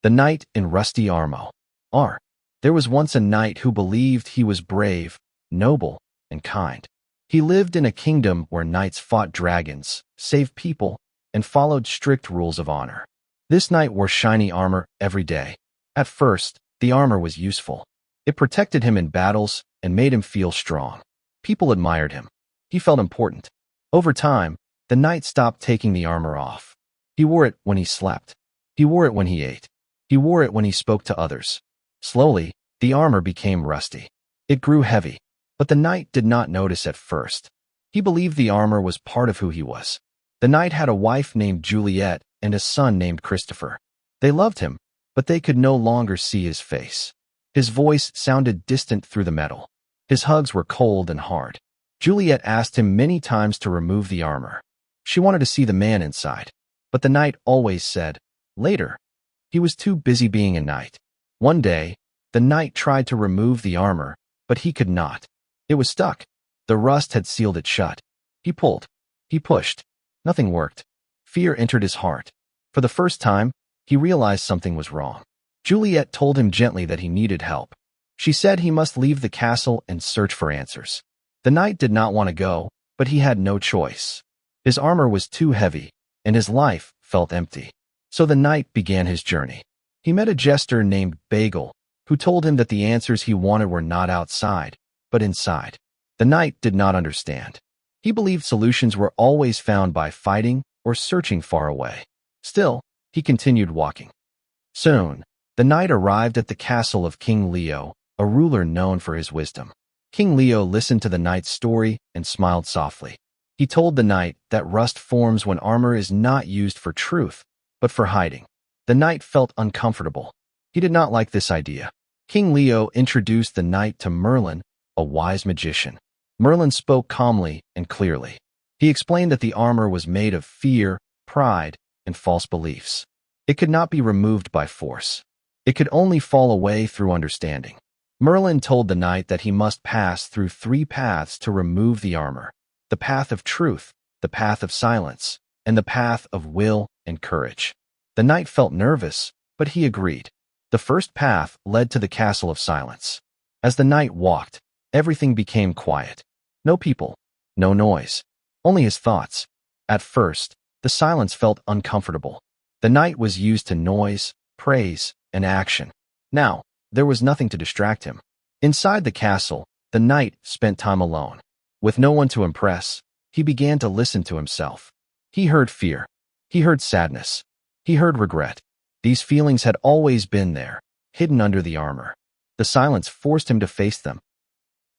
The Knight in Rusty Armor. There was once a knight who believed he was brave, noble, and kind. He lived in a kingdom where knights fought dragons, saved people, and followed strict rules of honor. This knight wore shiny armor every day. At first, the armor was useful. It protected him in battles and made him feel strong. People admired him. He felt important. Over time, the knight stopped taking the armor off. He wore it when he slept. He wore it when he ate. He wore it when he spoke to others. Slowly, the armor became rusty. It grew heavy, but the knight did not notice at first. He believed the armor was part of who he was. The knight had a wife named Juliet and a son named Christopher. They loved him, but they could no longer see his face. His voice sounded distant through the metal. His hugs were cold and hard. Juliet asked him many times to remove the armor. She wanted to see the man inside, but the knight always said, "Later." He was too busy being a knight. One day, the knight tried to remove the armor, but he could not. It was stuck. The rust had sealed it shut. He pulled. He pushed. Nothing worked. Fear entered his heart. For the first time, he realized something was wrong. Juliet told him gently that he needed help. She said he must leave the castle and search for answers. The knight did not want to go, but he had no choice. His armor was too heavy, and his life felt empty. So the knight began his journey. He met a jester named Bagel, who told him that the answers he wanted were not outside, but inside. The knight did not understand. He believed solutions were always found by fighting or searching far away. Still, he continued walking. Soon, the knight arrived at the castle of King Leo, a ruler known for his wisdom. King Leo listened to the knight's story and smiled softly. He told the knight that rust forms when armor is not used for truth, but for hiding. The knight felt uncomfortable. He did not like this idea. King Leo introduced the knight to Merlin, a wise magician. Merlin spoke calmly and clearly. He explained that the armor was made of fear, pride, and false beliefs. It could not be removed by force. It could only fall away through understanding. Merlin told the knight that he must pass through 3 paths to remove the armor: the path of truth, the path of silence, and the path of will and courage. The knight felt nervous, but he agreed. The first path led to the castle of silence. As the knight walked, everything became quiet. No people, no noise, only his thoughts. At first, the silence felt uncomfortable. The knight was used to noise, praise, and action. Now, there was nothing to distract him. Inside the castle, the knight spent time alone. With no one to impress, he began to listen to himself. He heard fear. He heard sadness. He heard regret. These feelings had always been there, hidden under the armor. The silence forced him to face them.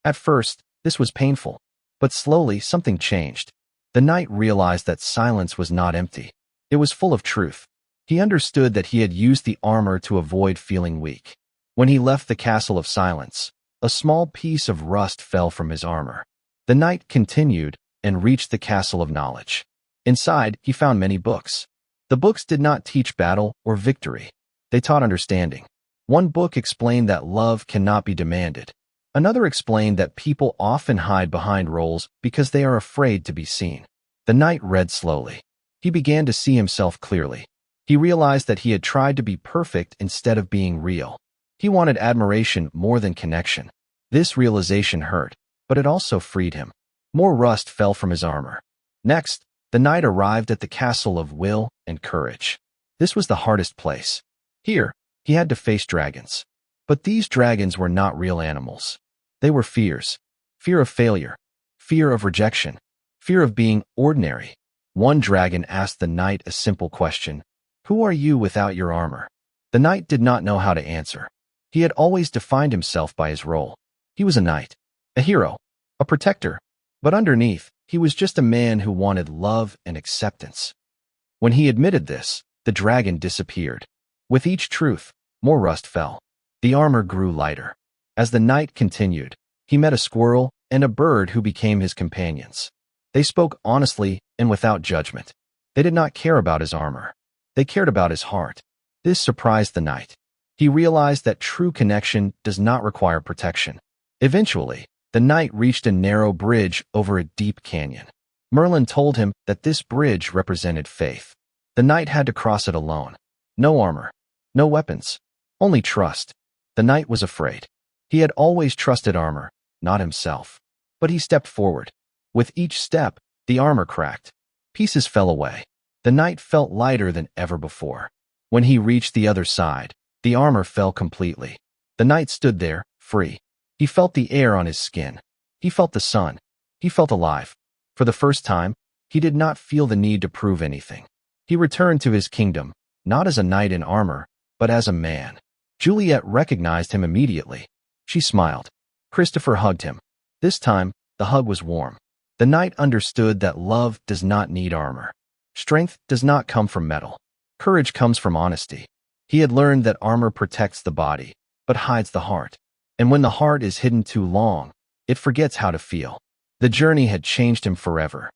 At first, this was painful, but slowly something changed. The knight realized that silence was not empty. It was full of truth. He understood that he had used the armor to avoid feeling weak. When he left the castle of silence, a small piece of rust fell from his armor. The knight continued and reached the castle of knowledge. Inside, he found many books. The books did not teach battle or victory. They taught understanding. One book explained that love cannot be demanded. Another explained that people often hide behind roles because they are afraid to be seen. The knight read slowly. He began to see himself clearly. He realized that he had tried to be perfect instead of being real. He wanted admiration more than connection. This realization hurt, but it also freed him. More rust fell from his armor. Next, the knight arrived at the castle of will and courage. This was the hardest place. Here, he had to face dragons. But these dragons were not real animals. They were fears. Fear of failure. Fear of rejection. Fear of being ordinary. One dragon asked the knight a simple question: "Who are you without your armor?" The knight did not know how to answer. He had always defined himself by his role. He was a knight, a hero, a protector, but underneath, he was just a man who wanted love and acceptance. When he admitted this, the dragon disappeared. With each truth, more rust fell. The armor grew lighter. As the knight continued, he met a squirrel and a bird who became his companions. They spoke honestly and without judgment. They did not care about his armor. They cared about his heart. This surprised the knight. He realized that true connection does not require protection. Eventually, the knight reached a narrow bridge over a deep canyon. Merlin told him that this bridge represented faith. The knight had to cross it alone. No armor, No weapons. Only trust. The knight was afraid. He had always trusted armor, not himself. But he stepped forward. With each step, the armor cracked. Pieces fell away. The knight felt lighter than ever before. When he reached the other side, the armor fell completely. The knight stood there, free. He felt the air on his skin. He felt the sun. He felt alive. For the first time, he did not feel the need to prove anything. He returned to his kingdom, not as a knight in armor, but as a man. Juliet recognized him immediately. She smiled. Christopher hugged him. This time, the hug was warm. The knight understood that love does not need armor. Strength does not come from metal. Courage comes from honesty. He had learned that armor protects the body, but hides the heart. And when the heart is hidden too long, it forgets how to feel. The journey had changed him forever.